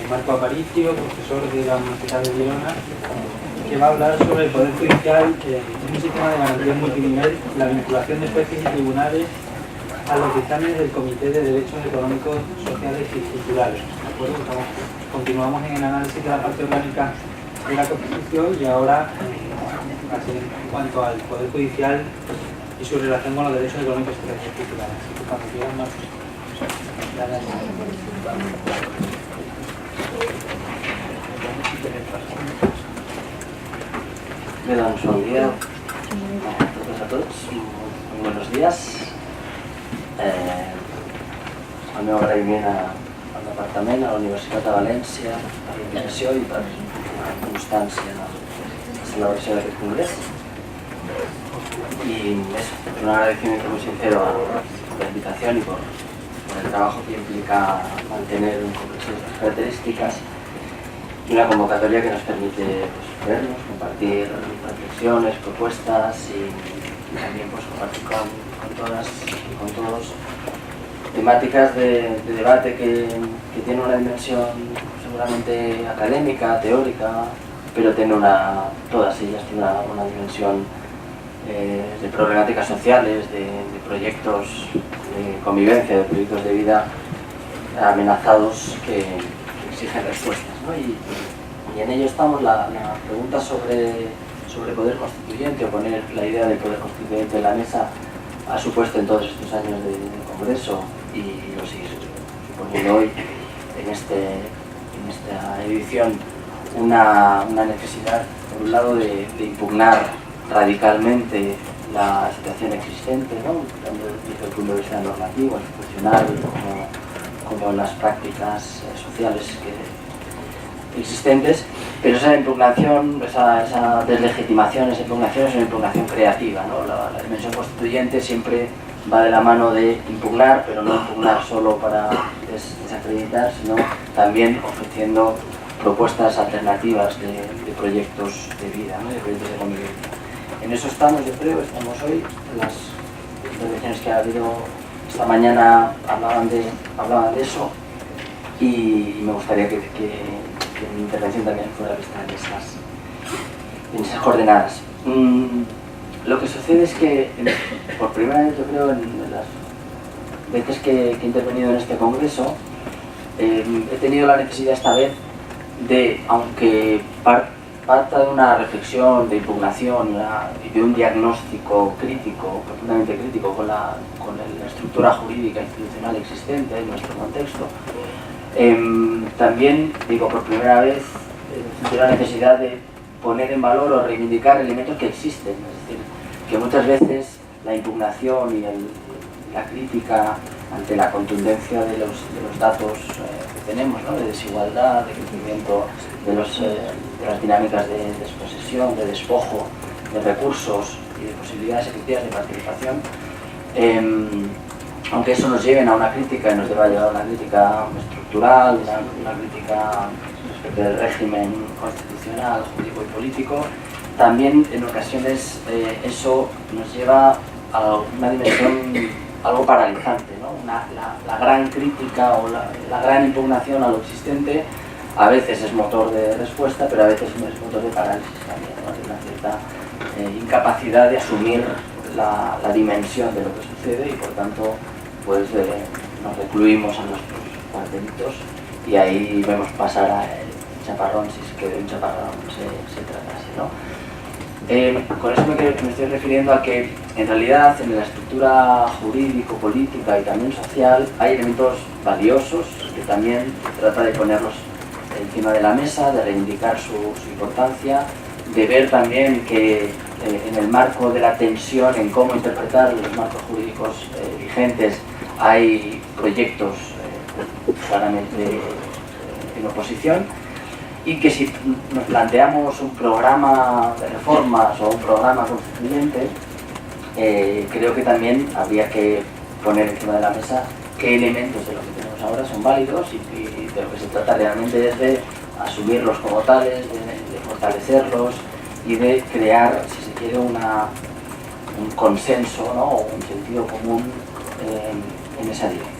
Marco Aparicio, profesor de la Universidad de Girona, que va a hablar sobre el Poder Judicial en un sistema de garantías multinivel, la vinculación de jueces y tribunales a los dictámenes del Comité de Derechos Económicos, Sociales y Culturales. ¿De acuerdo? Continuamos en el análisis de la parte orgánica de la Constitución y ahora en cuanto al Poder Judicial y su relación con los derechos económicos, sociales y culturales. Así que cuando quieran, Marcos. Me damos un buen día a todos, muy buenos días. El meu agraïment al Departament, a la Universitat de València, per la invitació i per la constància en la celebració d'aquest congrés. Y un agradecimiento muy sincero a la invitación y por el trabajo que implica mantener un congreso de estas características y una convocatoria que nos permite vernos, compartir reflexiones, propuestas y también compartir con todas y con todos temáticas de debate que tienen una dimensión seguramente académica, teórica, pero todas ellas tienen una dimensión de problemáticas sociales, de proyectos de convivencia, de proyectos de vida amenazados que exigen respuestas, ¿no? Y en ello estamos. La pregunta sobre poder constituyente, o poner la idea del poder constituyente en la mesa, ha supuesto en todos estos años de Congreso y lo sigue suponiendo hoy en esta edición una necesidad, por un lado, de impugnar radicalmente la situación existente, ¿no? Tanto desde el punto de vista normativo, institucional, como las prácticas sociales existentes, pero esa impugnación, esa deslegitimación, esa impugnación es una impugnación creativa, ¿no? La dimensión constituyente siempre va de la mano de impugnar, pero no impugnar solo para desacreditar, sino también ofreciendo propuestas alternativas de proyectos de vida, ¿no? De proyectos de convivencia. En eso estamos, yo creo, estamos hoy. Las intervenciones que ha habido esta mañana hablaban de eso, y me gustaría que mi intervención también fuera vista en esas coordenadas. Lo que sucede es que, por primera vez, yo creo, en las veces que he intervenido en este congreso, he tenido la necesidad esta vez de, aunque parta de una reflexión, de impugnación y de un diagnóstico crítico, profundamente crítico con la estructura jurídica institucional existente en nuestro contexto, también, digo, por primera vez sentí la necesidad de poner en valor o reivindicar elementos que existen. Es decir, que muchas veces la impugnación y la crítica ante la contundencia de los datos que tenemos, ¿no? De desigualdad, de crecimiento de las dinámicas de desposesión, de despojo de recursos y de posibilidades efectivas de participación, aunque eso nos lleve a una crítica y nos deba llevar a una crítica estructural, una crítica respecto del régimen constitucional, jurídico y político, también en ocasiones eso nos lleva a una dimensión algo paralizante, ¿no? La gran crítica o la gran impugnación a lo existente a veces es motor de respuesta, pero a veces es motor de parálisis también, ¿no? Hay una cierta incapacidad de asumir la dimensión de lo que sucede y, por tanto, pues nos recluimos a nuestros cuartelitos y ahí vemos pasar el chaparrón, si es que de un chaparrón se tratase, ¿no? Con eso me estoy refiriendo a que, en realidad, en la estructura jurídico-política y también social hay elementos valiosos que también trata de ponerlos encima de la mesa, de reivindicar su importancia, de ver también que en el marco de la tensión en cómo interpretar los marcos jurídicos vigentes hay proyectos claramente en oposición, y que si nos planteamos un programa de reformas o un programa constituyente, creo que también habría que poner encima de la mesa qué elementos de lo que tenemos ahora son válidos y de lo que se trata realmente es de asumirlos como tales, de fortalecerlos y de crear, si se quiere, un consenso, ¿no? O un sentido común en esa dirección.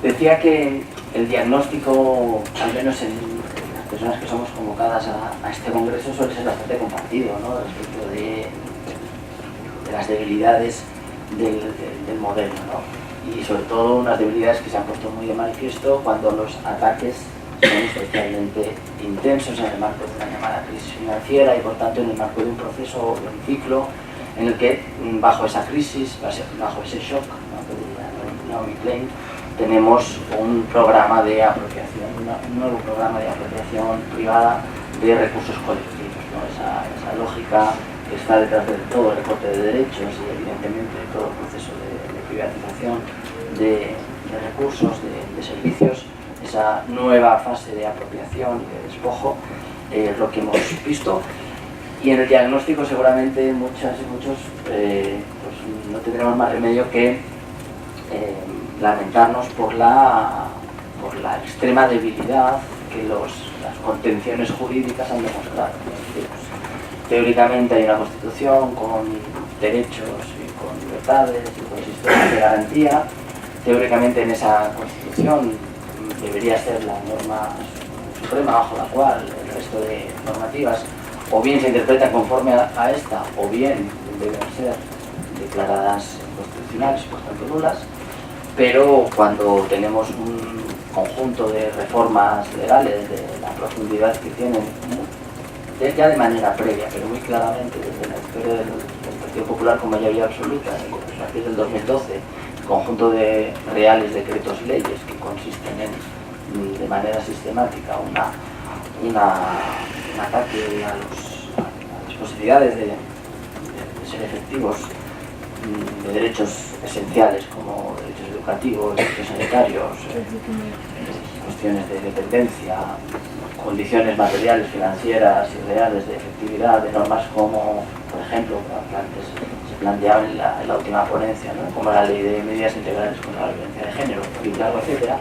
Decía que el diagnóstico, al menos en las personas que somos convocadas a este congreso, suele ser bastante compartido, ¿no?, respecto de las debilidades del modelo, ¿no?, y sobre todo unas debilidades que se han puesto muy de manifiesto cuando los ataques son especialmente intensos en el marco de una llamada crisis financiera y por tanto en el marco de un proceso, de un ciclo en el que bajo esa crisis, bajo ese shock, ¿no?, que diría Naomi Klein, tenemos un programa de apropiación, un nuevo programa de apropiación privada de recursos colectivos, ¿no?, esa lógica que está detrás de todo el recorte de derechos y evidentemente todo el proceso de privatización de recursos, de servicios, esa nueva fase de apropiación y de despojo, lo que hemos visto. Y en el diagnóstico seguramente muchas y muchos pues no tendremos más remedio que lamentarnos por la extrema debilidad que las contenciones jurídicas han demostrado. Teóricamente hay una Constitución con derechos y con libertades y con sistemas de garantía. Teóricamente en esa Constitución debería ser la norma suprema bajo la cual el resto de normativas o bien se interpretan conforme a esta o bien deben ser declaradas inconstitucionales, por tanto nulas, pero cuando tenemos un conjunto de reformas legales de la profundidad que tienen, ya de manera previa, pero muy claramente desde la historia del Partido Popular con mayoría absoluta, a partir del 2012, conjunto de reales decretos leyes que consisten en, de manera sistemática, un ataque a las posibilidades de ser efectivos de derechos esenciales como derechos educativos, derechos sanitarios, cuestiones de dependencia, condiciones materiales, financieras y reales de efectividad de normas como, por ejemplo, que antes se planteaba en la última ponencia, ¿no?, como la ley de medidas integrales contra la violencia de género, y largo, etcétera.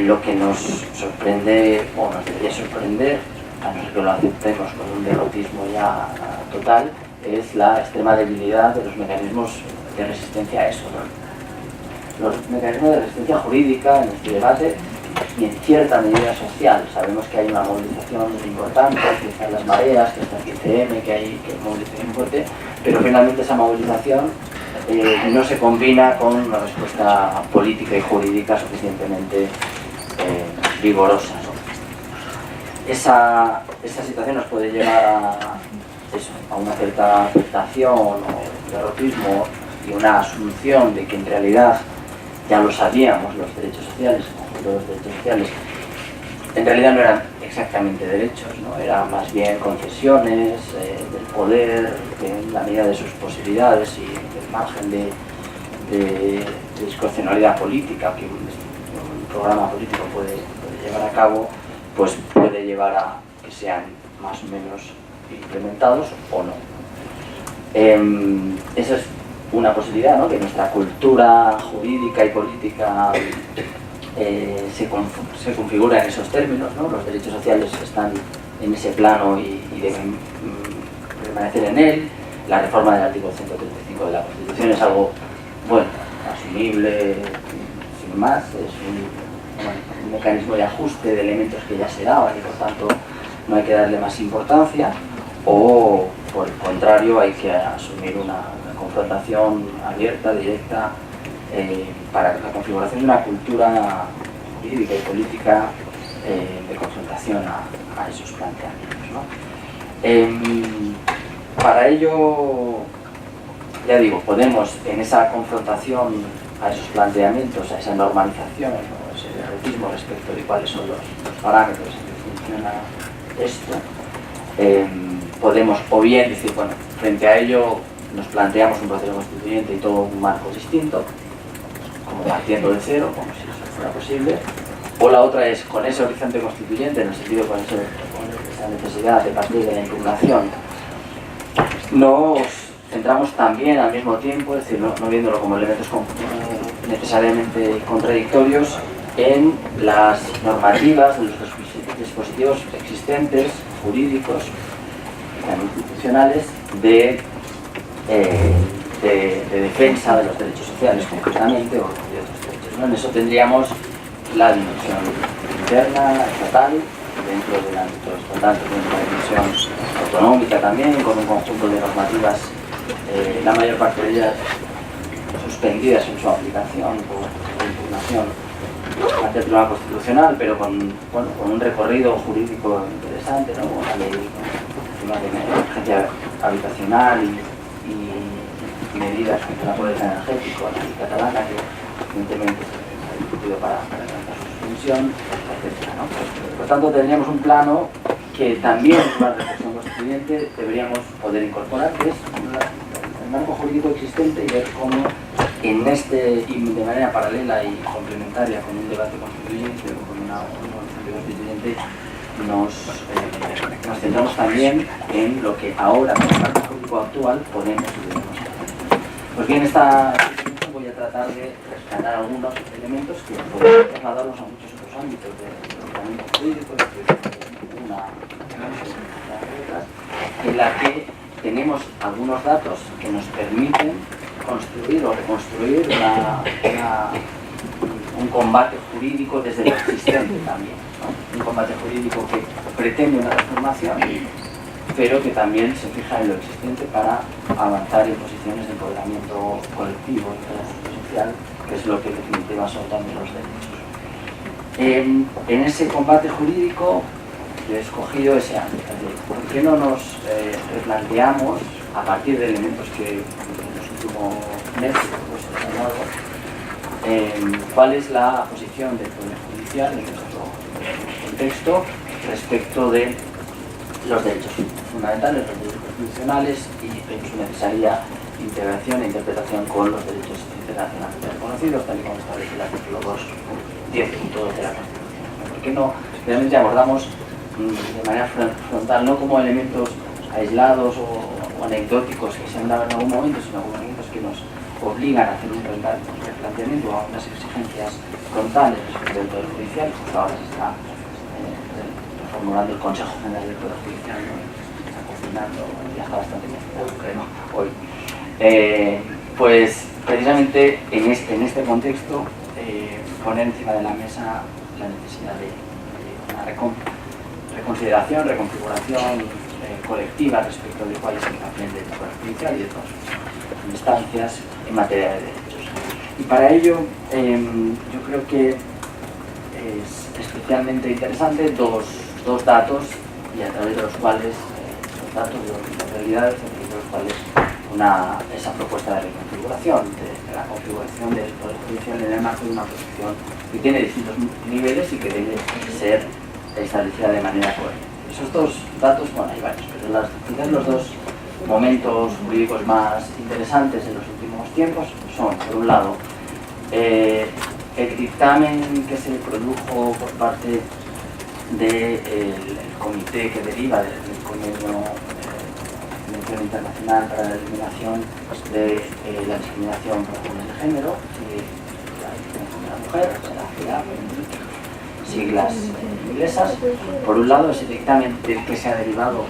Lo que nos sorprende, o nos debería sorprender, a no ser que lo aceptemos con un derrotismo ya total, es la extrema debilidad de los mecanismos de resistencia a eso, ¿no? Los mecanismos de resistencia jurídica en este debate y en cierta medida social. Sabemos que hay una movilización importante, que están las mareas, que está el 15M, que hay movilización fuerte, pero finalmente esa movilización no se combina con una respuesta política y jurídica suficientemente vigorosa, ¿no? Esa situación nos puede llevar a una cierta aceptación o derrotismo y una asunción de que en realidad ya lo sabíamos, los derechos sociales, el conjunto de los derechos sociales, en realidad no eran exactamente derechos, ¿no?, eran más bien concesiones del poder en la medida de sus posibilidades y del margen de discrecionalidad política que un programa político puede llevar a cabo, pues puede llevar a que sean más o menos implementados o no. Esa es una posibilidad, ¿no?, que nuestra cultura jurídica y política se configura en esos términos, ¿no? Los derechos sociales están en ese plano y deben permanecer en él. La reforma del artículo 135 de la Constitución es algo, bueno, asumible, sin más, es un mecanismo de ajuste de elementos que ya se daban y por tanto no hay que darle más importancia, o por el contrario hay que asumir una confrontación abierta, directa, para la configuración de una cultura jurídica y política de confrontación a esos planteamientos, ¿no? Para ello, ya digo, podemos en esa confrontación a esos planteamientos, a esa normalización, ¿no?, ese derrotismo respecto de cuáles son los parámetros en que funciona esto, podemos o bien decir, bueno, frente a ello nos planteamos un proceso constituyente y todo un marco distinto, como partiendo de cero, como si eso fuera posible, o la otra es con ese horizonte constituyente, en el sentido con esa necesidad de partir de la impugnación, nos centramos también al mismo tiempo, es decir, no viéndolo como elementos necesariamente contradictorios, en las normativas de los dispositivos existentes, jurídicos, institucionales, de defensa de los derechos sociales concretamente o de otros derechos ¿no? En eso tendríamos la dimensión interna, estatal, dentro del ámbito estatal, tenemos una dimensión autonómica también, con un conjunto de normativas, la mayor parte de ellas suspendidas en su aplicación por impugnación ante el Tribunal Constitucional, pero con un recorrido jurídico interesante, ¿no? Con la ley de emergencia habitacional y medidas contra la pobreza energética, la ley catalana, que evidentemente se ha discutido para alcanzar su suspensión, etc., ¿no? Por tanto, tendríamos un plano que también en una reflexión constituyente deberíamos poder incorporar, que es el marco jurídico existente, y ver cómo en y de manera paralela y complementaria con un debate constituyente o con una constituyente nos centramos también en lo que ahora, con el marco jurídico actual, podemos y debemos hacer. Pues bien, esta voy a tratar de rescatar algunos elementos que podemos trasladarlos a muchos otros ámbitos del ordenamiento jurídico, en la que tenemos algunos datos que nos permiten construir o reconstruir un combate jurídico desde lo existente también, ¿no? Un combate jurídico que pretende una transformación, pero que también se fija en lo existente para avanzar en posiciones de empoderamiento colectivo y social, que es lo que en definitiva son también los derechos. En ese combate jurídico yo he escogido ese ámbito. ¿Por qué no nos replanteamos, a partir de elementos que en los últimos meses he hablado, cuál es la posición del Poder Judicial en nuestro contexto respecto de los derechos fundamentales, los derechos constitucionales y su necesaria integración e interpretación con los derechos internacionalmente reconocidos, tal y como establece el artículo 2.10.2 de la Constitución? ¿Por qué no realmente abordamos de manera frontal, no como elementos aislados o anecdóticos que se han dado en algún momento, sino como elementos que nos obligan a hacer un replanteamiento a unas exigencias frontales respecto del Poder Judicial? Pues ahora se está reformulando el Consejo General del Poder Judicial, ¿no? Se está cocinando, ya está bastante bien, creo, hoy. Pues precisamente en este contexto, poner encima de la mesa la necesidad de una reconsideración, reconfiguración colectiva respecto de cuál es el papel del Poder Judicial y de todas sus instancias en materia de derechos. Y para ello, yo creo que es especialmente interesante dos datos, y a través de los cuales, los datos de las realidades, a través de los cuales esa propuesta de reconfiguración, de la configuración del Poder Judicial en el marco de una posición que tiene distintos niveles y que debe ser establecida de manera coherente. Esos dos datos, bueno, hay varios, pero quizás los dos momentos jurídicos más interesantes en los últimos tiempos son, por un lado, el dictamen que se produjo por parte del comité que deriva del Convenio Internacional para la Eliminación de la Discriminación por razón de género y la discriminación de la mujer, la CEDAW, siglas inglesas. Por un lado, ese dictamen del que se ha derivado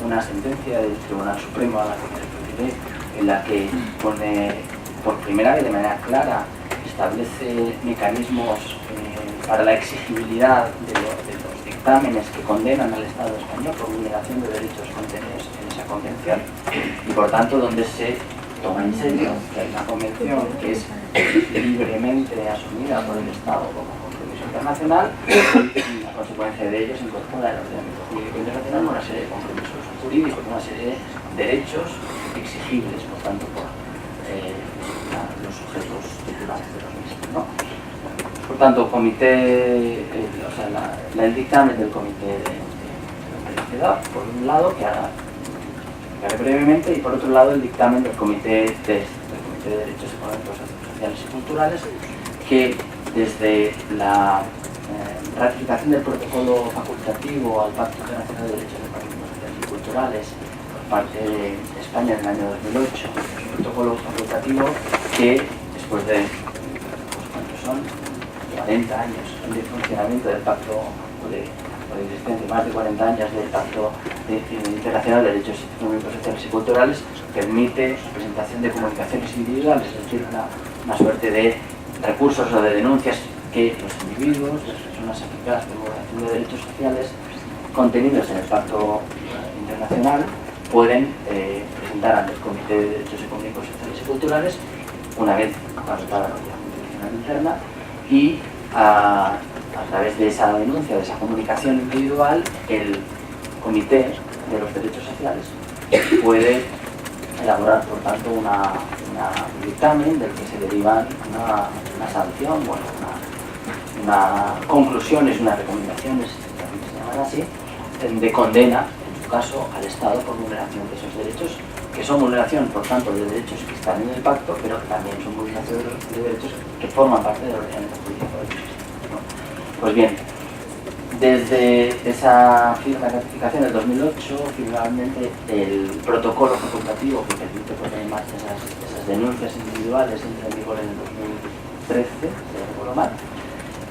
una sentencia del Tribunal Supremo a la que me referiré, en la que pone por primera vez de manera clara, establece mecanismos para la exigibilidad de los dictámenes que condenan al Estado español por vulneración de derechos contenidos en esa convención, y por tanto donde se toma en serio que hay una convención que es libremente asumida por el Estado como compromiso internacional, y a consecuencia de ello se incorpora el ordenamiento jurídico internacional una serie de compromisos jurídicos, una serie de derechos exigibles, por tanto, por los sujetos titulares de los mismos, ¿no? Por tanto, el dictamen del comité de la ciudad, por un lado, que hará brevemente, y por otro lado el dictamen del Comité de Derechos Económicos, Sociales y Culturales, que desde la ratificación del protocolo facultativo al Pacto Internacional de Derechos Económicos, Sociales y Culturales por parte de España en el año 2008, es un protocolo facultativo que después de, ¿cuántos son? 40 años de funcionamiento del Pacto, o de existencia, más de 40 años del Pacto Internacional de Derechos Económicos, Sociales y Culturales, permite presentación de comunicaciones individuales, es decir, una suerte de recursos o de denuncias que los individuos, las personas afectadas por vulneración de derechos sociales contenidos en el Pacto Internacional pueden presentar ante el Comité de Derechos Económicos, Sociales y Culturales una vez adoptada la Junta Interna, y a través de esa denuncia, de esa comunicación individual, el Comité de los Derechos Sociales puede elaborar, por tanto, un dictamen del que se derivan una sanción, bueno, una conclusiones, unas recomendaciones, también se llaman así, de condena, en su caso, al Estado por vulneración de esos derechos, que son vulneración, por tanto, de derechos que están en el pacto, pero que también son vulneración de derechos que forman parte del ordenamiento jurídico del Estado. Pues bien, desde esa firma de ratificación del 2008, finalmente el protocolo facultativo que permite poner en marcha esas denuncias individuales entra en vigor en el 2013, si no recuerdo mal.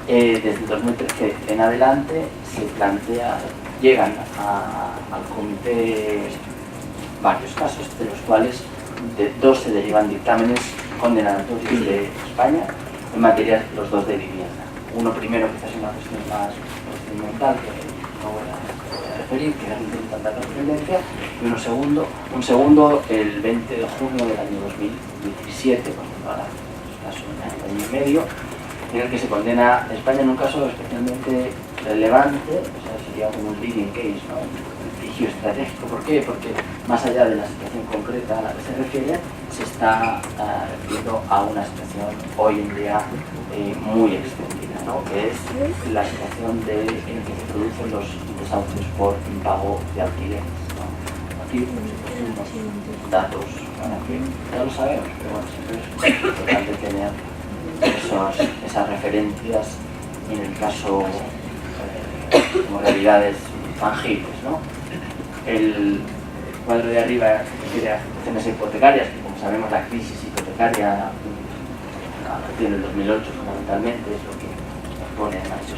Desde el 2013 en adelante se plantea, llegan al comité varios casos, de los cuales de dos se derivan dictámenes condenatorios de España en materia, los dos de vivienda. Uno primero, quizás es una cuestión más procedimental, que no voy a referir, que es tanta trascendencia, y un segundo el 20 de junio del año 2017, por ejemplo, ahora caso un año y medio, en el que se condena a España en un caso especialmente relevante, o sea, sería como un leading case, ¿no? Litigio estratégico. ¿Por qué? Porque más allá de la situación concreta a la que se refiere, se está refiriendo a una situación hoy en día muy extendida, ¿no? Que es la situación en que se producen los desahucios por impago de alquileres, ¿no? Aquí unos datos para que ya lo sabemos, pero bueno, siempre es importante tener esas referencias en el caso como realidades tangibles, ¿no? El cuadro de arriba se refiere a ejecuciones hipotecarias, que como sabemos la crisis hipotecaria a partir del 2008 fundamentalmente es lo que pone en marcha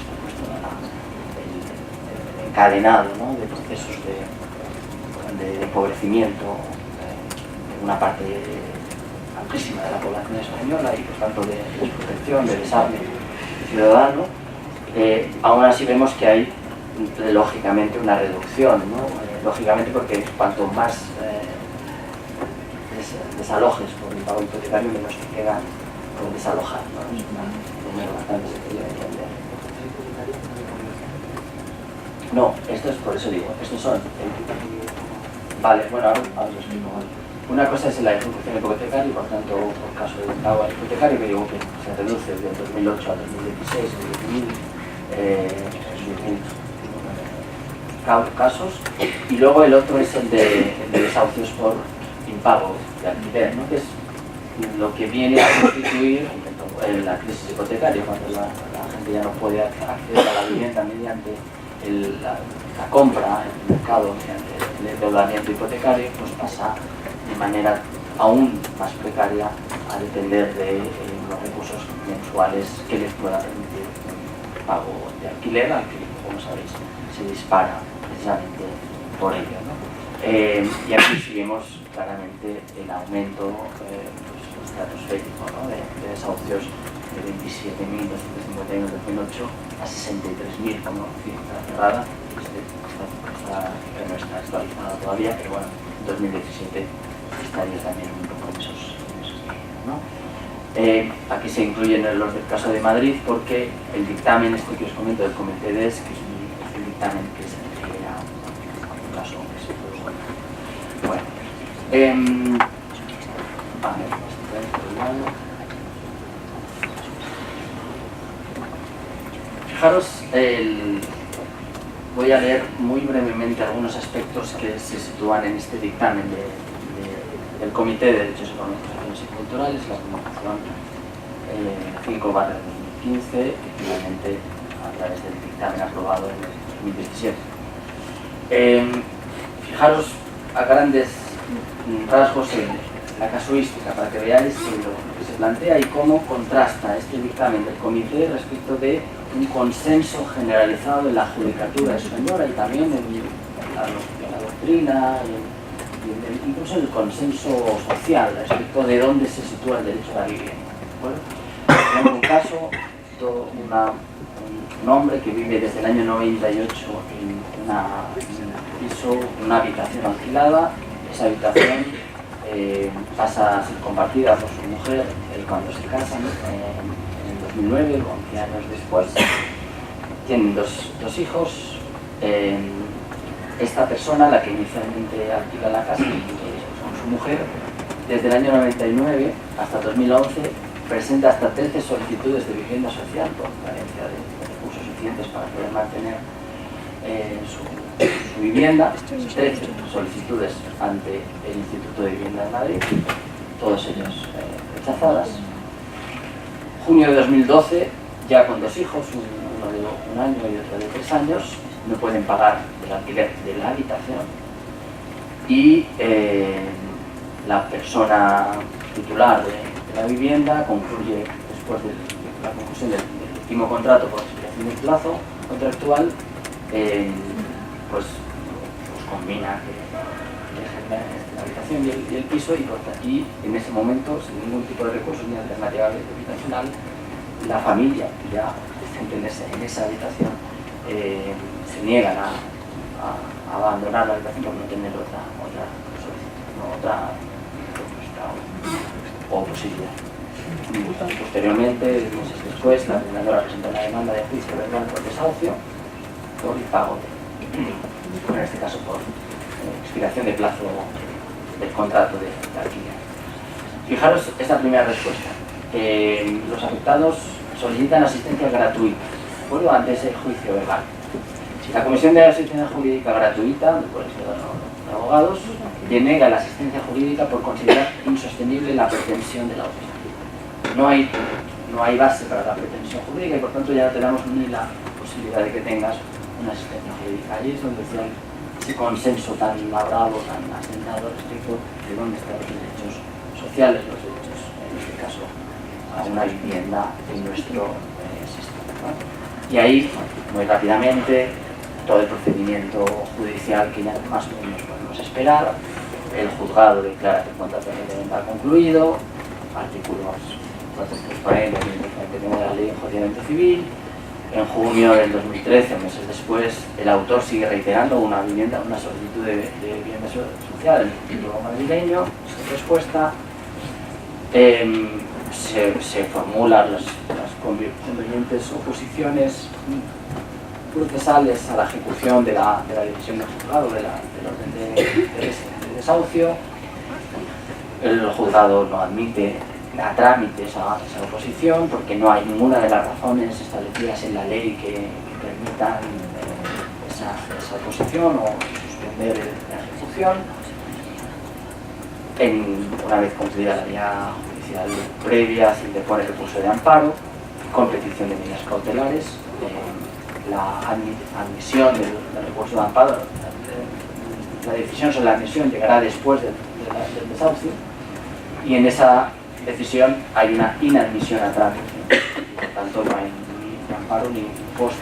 el encadenado, ¿no? De procesos de empobrecimiento de una parte amplísima de la población española y por tanto de desprotección, de desarme ciudadano. Aún así vemos que hay lógicamente una reducción, ¿no? Lógicamente porque cuanto más desalojes por el pago hipotecario, menos te quedan por desalojar, ¿no? Es un número bastante sencillo de entender. No, esto es, por eso digo, estos son vale, bueno, ahora os explico. Una cosa es la ejecución hipotecaria y por tanto, por caso de pago hipotecario, que digo que se reduce desde 2008 a 2016, 10.000 casos, y luego el otro es el de desahucios por impago de alquiler, ¿no? Que es lo que viene a constituir la crisis hipotecaria, cuando la gente ya no puede acceder a la vivienda mediante la compra en el mercado, mediante el endeudamiento hipotecario, pues pasa de manera aún más precaria a depender de los recursos mensuales que les pueda permitir un pago de alquiler, al que, como sabéis, se dispara precisamente por ello, ¿no? Y aquí sí vemos claramente el aumento estratosférico, ¿no? de desahucios de 27.251 en 2008 a 63.000 como cifra cerrada. Esta no está actualizada todavía, pero bueno, en 2017 estaría también un poco en esos días, ¿no? Aquí se incluyen los del caso de Madrid porque el dictamen este que os comento del Comité de ES, que es un dictamen que se refiere a un caso que se produjo. Bueno, vale, fijaros, voy a leer muy brevemente algunos aspectos que se sitúan en este dictamen del Comité de Derechos Económicos, Sociales y Culturales, la comunicación 5/2015, que finalmente a través del dictamen aprobado en el 2017. Fijaros a grandes rasgos en la casuística para que veáis lo que se plantea y cómo contrasta este dictamen del Comité respecto de un consenso generalizado en la judicatura española y también en la doctrina, incluso el consenso social respecto de dónde se sitúa el derecho a la vivienda. ¿De acuerdo? tengo un caso, un hombre que vive desde el año 98 en un piso, una habitación alquilada. Esa habitación pasa a ser compartida por su mujer cuando se casan en 2009, 11 años después. Tienen dos hijos. Esta persona, la que inicialmente alquila la casa, con su mujer, desde el año 99 hasta 2011 presenta hasta 13 solicitudes de vivienda social por carencia de recursos suficientes para poder mantener su vivienda. 13 solicitudes ante el Instituto de Vivienda de Madrid, todos ellos rechazadas. Junio de 2012, ya con dos hijos, uno de 1 año y otro de 3 años, no pueden pagar el alquiler de la habitación y la persona titular de la vivienda concluye, después de la conclusión del último contrato por expiración del plazo contractual, pues combina que dejen la habitación y el piso, y en ese momento, sin ningún tipo de recursos ni alternativa habitacional, la familia que ya presente en esa habitación se niegan a abandonar la habitación por no tener otra propuesta o posibilidad. Posteriormente, meses después, la arrendadora presentó una demanda de juicio verbal por desahucio por el pago en este caso por expiración de plazo del contrato de alquiler. Fijaros esta primera respuesta. Los afectados solicitan asistencia gratuita, ¿de acuerdo?, ante ese juicio verbal. La Comisión de Asistencia Jurídica Gratuita del Colegio de Abogados denega la asistencia jurídica por considerar insostenible la pretensión de la otra. No hay base para la pretensión jurídica y por tanto ya no tenemos ni la posibilidad de que tengas una asistencia jurídica. Allí es donde está ese consenso tan labrado, tan asentado respecto de dónde están los derechos sociales, los derechos, en este caso, a una vivienda en nuestro sistema, ¿no? Y ahí, muy rápidamente, todo el procedimiento judicial que ya más o menos podemos esperar. El juzgado declara que el contrato de venta ha concluido, artículos 440 de la Ley de Enjuiciamiento Civil. En junio del 2013, meses después, el autor sigue reiterando una solicitud de vivienda social en el título madrileño, sin respuesta. Se formulan las convenientes oposiciones procesales a la ejecución de la decisión del juzgado del orden de desahucio. El juzgado no admite a trámite esa oposición porque no hay ninguna de las razones establecidas en la ley que permitan esa oposición o suspender la ejecución. Una vez concluida la vía judicial previa, se interpone el recurso de amparo con petición de medidas cautelares. La admisión del recurso de amparo, la decisión sobre la admisión llegará después del desahucio, y en esa decisión hay una inadmisión a trámite. Por tanto, no hay ni amparo, ni post,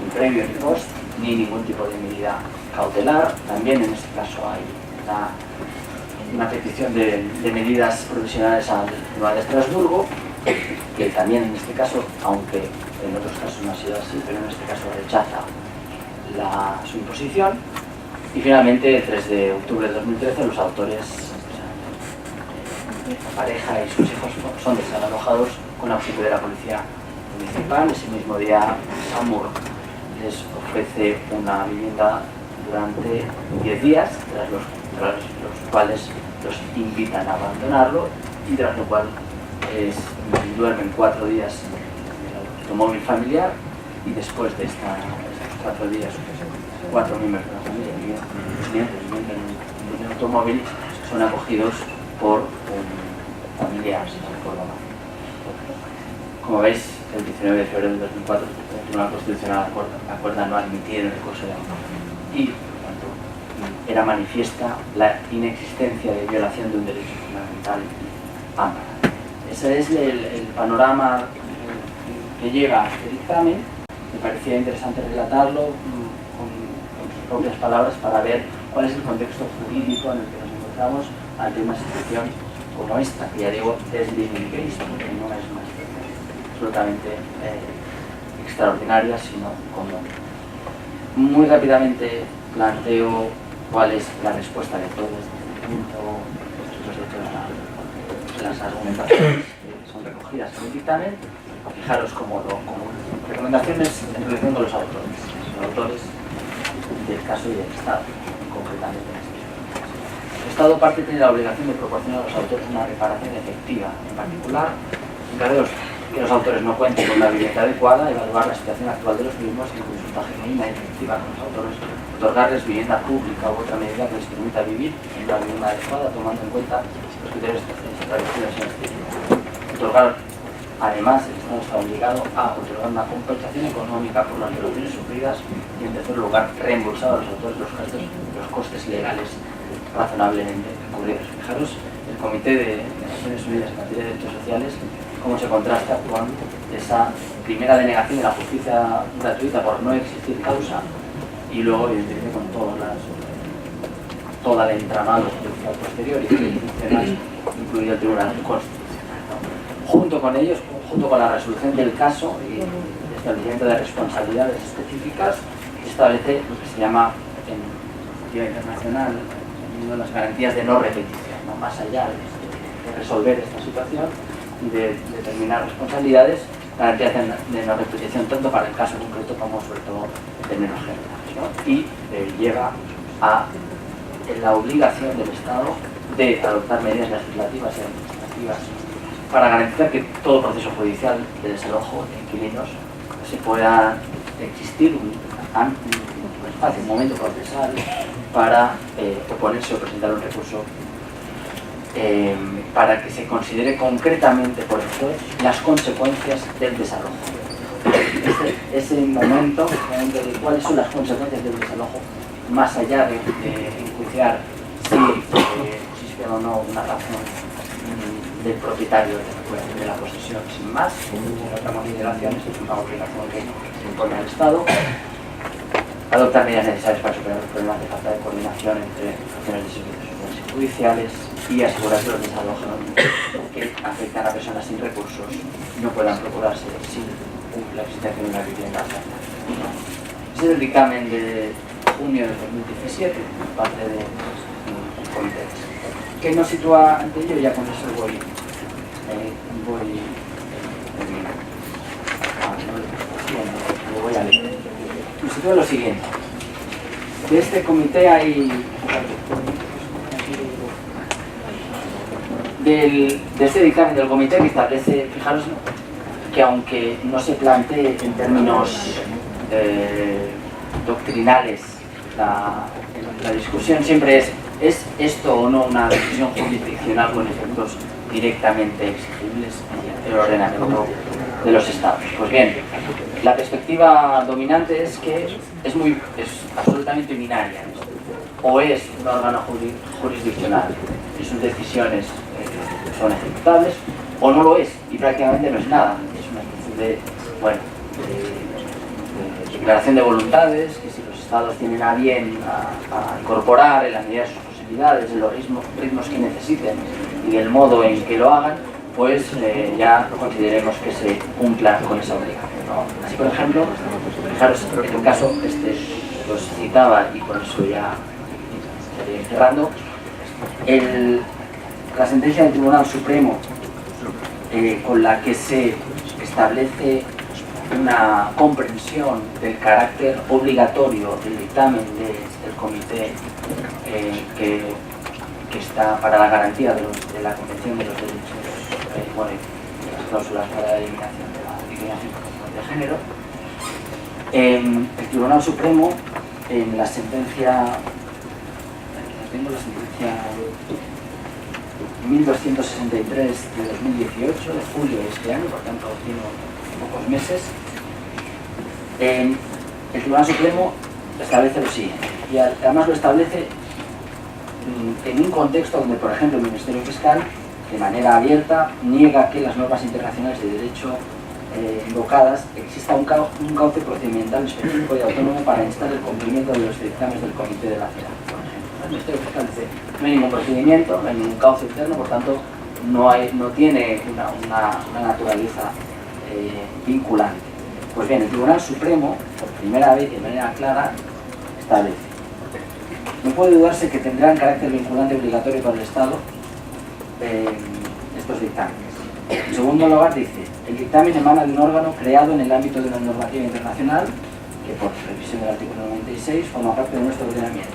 ni previo, ni post, ni ningún tipo de medida cautelar. También en este caso hay una petición de medidas provisionales al Tribunal de Estrasburgo, que también en este caso, aunque en otros casos no ha sido así, pero en este caso rechaza su imposición. Y finalmente, el 3 de octubre de 2013, los autores, la pareja y sus hijos, son desalojados con auxilio de la policía municipal. Ese mismo día, SAMUR les ofrece una vivienda durante 10 días, tras los cuales los invitan a abandonarlo, y tras lo cual duermen 4 días en el automóvil familiar, y después de estos 4 días, 4 miembros de la familia viviendo en el automóvil son acogidos por un familiar, si no recuerdo mal. Como veis, el 19 de febrero de 2004 el Tribunal Constitucional acuerda no admitir el recurso de amparo, y por tanto era manifiesta la inexistencia de violación de un derecho fundamental amparo. Ese es el panorama que llega a este dictamen. Me parecía interesante relatarlo con sus propias palabras para ver cuál es el contexto jurídico en el que nos encontramos ante una situación como esta, que ya digo, es de Cristo, porque no es una situación absolutamente extraordinarias, sino común. Muy rápidamente planteo cuál es la respuesta de todo este punto, las argumentaciones que son recogidas en el dictamen. Fijaros como recomendaciones en relación con los autores del caso y del Estado, concretamente. El Estado parte tiene la obligación de proporcionar a los autores una reparación efectiva, en particular, en caso de que los autores no cuenten con la vivienda adecuada, evaluar la situación actual de los mismos y consulta genuina y efectiva con los autores, otorgarles vivienda pública u otra medida que les permita vivir en una vivienda adecuada, tomando en cuenta los criterios establecidos en este libro. Otorgar, además, el Estado está obligado a otorgar una compensación económica por las violaciones sufridas y, en tercer lugar, reembolsar a los autores los costes legales razonablemente cubiertos. Fijaros, el Comité de Naciones Unidas en materia de derechos sociales, cómo se contrasta con esa primera denegación de la justicia gratuita por no existir causa y luego, evidentemente, con todo el entramado judicial posterior y jurisdiccional, incluido el Tribunal Constitucional. Junto con ellos, junto con la resolución del caso y el establecimiento de responsabilidades específicas, establece lo que se llama en perspectiva internacional las garantías de no repetición, ¿no? Más allá de resolver esta situación y de determinar responsabilidades, garantías de no repetición tanto para el caso concreto como sobre todo en términos generales, ¿no? Y lleva a la obligación del Estado de adoptar medidas legislativas y administrativas para garantizar que todo proceso judicial de desalojo de inquilinos se pueda existir un espacio, un momento procesal para oponerse o presentar un recurso para que se considere concretamente por el juez las consecuencias del desalojo. Ese momento de cuáles son las consecuencias del desalojo, más allá de enjuiciar si existe o no una razón del propietario de la posesión, sin más, otra consideración, es una obligación que se impone al Estado. Adoptar medidas necesarias para superar los problemas de falta de coordinación entre funciones de servicios sociales y judiciales y asegurar que los desalojos que afectan a personas sin recursos no puedan procurarse sin la existencia de una vivienda alternativa. Ese es el dictamen de junio de 2017, parte del comité. ¿Qué nos sitúa ante ello? Ya con eso voy a leer. Nos sitúa lo siguiente. De este comité hay... de este dictamen del comité que establece, fijaros, que aunque no se plantee en términos doctrinales la discusión siempre ¿es esto o no una decisión jurisdiccional con efectos directamente exigibles en el ordenamiento de los estados? Pues bien, la perspectiva dominante es que es absolutamente binaria. O es un órgano jurisdiccional y sus decisiones son ejecutables, o no lo es, y prácticamente no es nada. Es una especie de declaración de voluntades, que si los estados tienen a bien a incorporar en la medida de sus posibilidades, en los ritmos que necesiten y del modo en que lo hagan, pues ya consideremos que se cumpla con esa obligación, ¿no? Así, por ejemplo, fijaros, en el caso los citaba y con eso ya estaría cerrando, la sentencia del Tribunal Supremo con la que se establece una comprensión del carácter obligatorio del dictamen del comité que está para la garantía de la Convención de los Derechos y las cláusulas para la eliminación de la discriminación de género. El Tribunal Supremo, en la sentencia, tengo la sentencia 1263 de 2018, de julio de este año, por tanto tiene pocos meses, el Tribunal Supremo establece lo siguiente, y además lo establece en un contexto donde, por ejemplo, el Ministerio Fiscal, de manera abierta, niega que las normas internacionales de derecho invocadas exista un cauce procedimental específico y autónomo para instar el cumplimiento de los dictámenes del Comité de la CEDAW, por ejemplo. El Ministerio Fiscal dice no hay ningún procedimiento, no hay ningún cauce interno, por tanto no tiene una naturaleza vinculante. Pues bien, el Tribunal Supremo, por primera vez y de manera clara, establece: no puede dudarse que tendrán carácter vinculante obligatorio para el Estado estos dictámenes. En segundo lugar, dice: el dictamen emana de un órgano creado en el ámbito de una normativa internacional que, por revisión del artículo 96, forma parte de nuestro ordenamiento.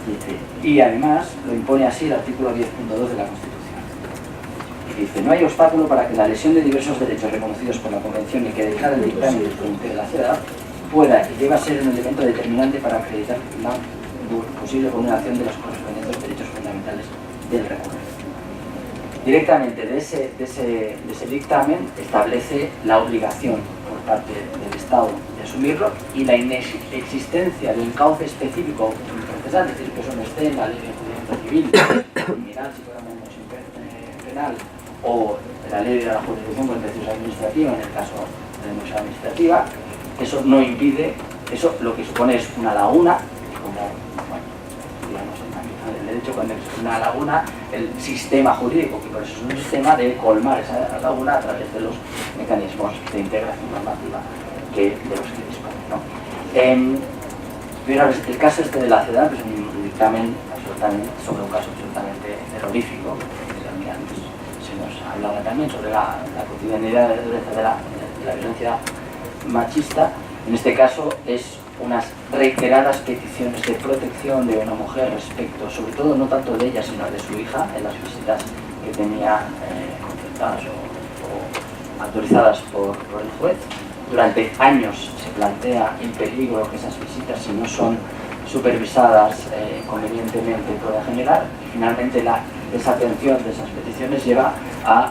Dice, y además lo impone así el artículo 10.2 de la Constitución. Y dice: no hay obstáculo para que la lesión de diversos derechos reconocidos por la Convención y que declara el dictamen del Comité de la Ciudad pueda y deba ser un elemento determinante para acreditar la posible vulneración de los correspondientes derechos fundamentales del recurrente. Directamente de ese dictamen establece la obligación por parte del Estado de asumirlo y la inexistencia de un cauce específico procesal, es decir, que eso no esté en la ley de enjuiciamiento civil, criminal, si fuera menos penal, o en la ley de la jurisdicción contenciosa administrativa, en el caso de la denuncia administrativa. Eso no impide, eso lo que supone es una laguna, como, bueno, digamos, en el ámbito del derecho, cuando es una laguna, el sistema jurídico, que por eso es un sistema, debe colmar esa laguna a través de los mecanismos de integración normativa de los que dispone, ¿no? Pero el caso este de la ciudad es un dictamen sobre un caso absolutamente terrorífico, que antes se nos hablaba también sobre la cotidianidad de la violencia machista. En este caso es unas reiteradas peticiones de protección de una mujer respecto, sobre todo no tanto de ella sino de su hija, en las visitas que tenía concertadas o autorizadas por el juez. Durante años se plantea el peligro que esas visitas, si no son supervisadas convenientemente, puedan generar. Y finalmente la desatención de esas peticiones lleva a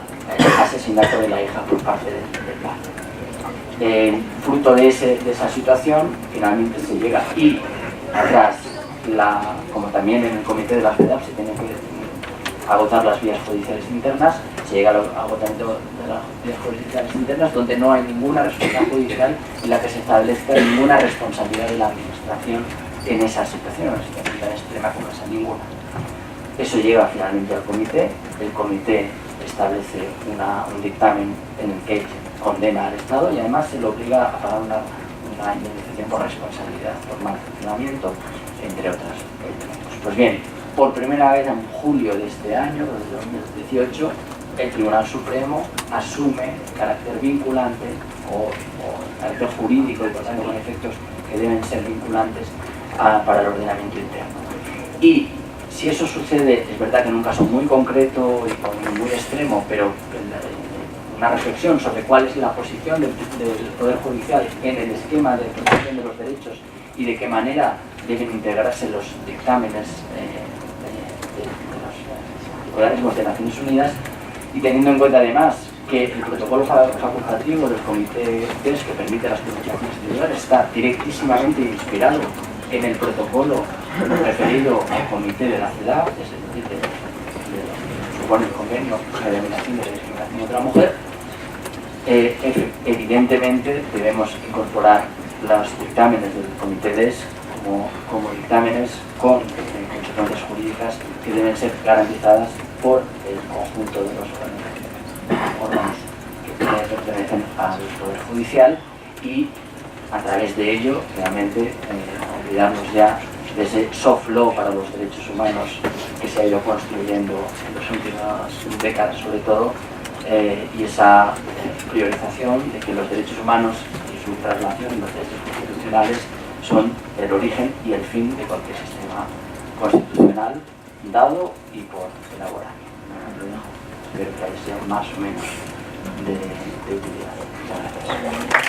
asesinato de la hija por parte del padre. Fruto de esa situación, finalmente se llega, y atrás, como también en el Comité de la FEDAP se tienen que agotar las vías judiciales internas, se llega al agotamiento de las vías judiciales internas, donde no hay ninguna respuesta judicial en la que se establezca ninguna responsabilidad de la administración en esa situación, en una situación tan extrema como esa, ninguna. Eso llega finalmente al comité, el comité establece un dictamen en el que condena al Estado y además se le obliga a pagar una indemnización por responsabilidad por mal funcionamiento, entre otras elementos. Pues bien, por primera vez en julio de este año, desde 2018, el Tribunal Supremo asume carácter vinculante o carácter jurídico y por tanto con efectos que deben ser vinculantes para el ordenamiento interno. Y si eso sucede, es verdad que en un caso muy concreto y muy extremo, pero una reflexión sobre cuál es la posición del Poder Judicial en el esquema de protección de los derechos y de qué manera deben integrarse los dictámenes de los organismos de Naciones Unidas, y teniendo en cuenta además que el protocolo facultativo del Comité DES, que permite las comunicaciones individuales, está directísimamente inspirado en el protocolo referido al Comité de la CEDAW, es decir, supone el convenio de eliminación de la discriminación contra la mujer. Evidentemente debemos incorporar los dictámenes del Comité DES como dictámenes con consecuencias jurídicas que deben ser garantizadas por el conjunto de los órganos que pertenecen al Poder Judicial, y a través de ello realmente olvidarnos ya de ese soft law para los derechos humanos que se ha ido construyendo en las últimas décadas sobre todo, y esa priorización de que los derechos humanos y su traslación en los derechos constitucionales son el origen y el fin de cualquier sistema constitucional dado y por elaborar. Espero que haya sido más o menos de utilidad. Muchas gracias.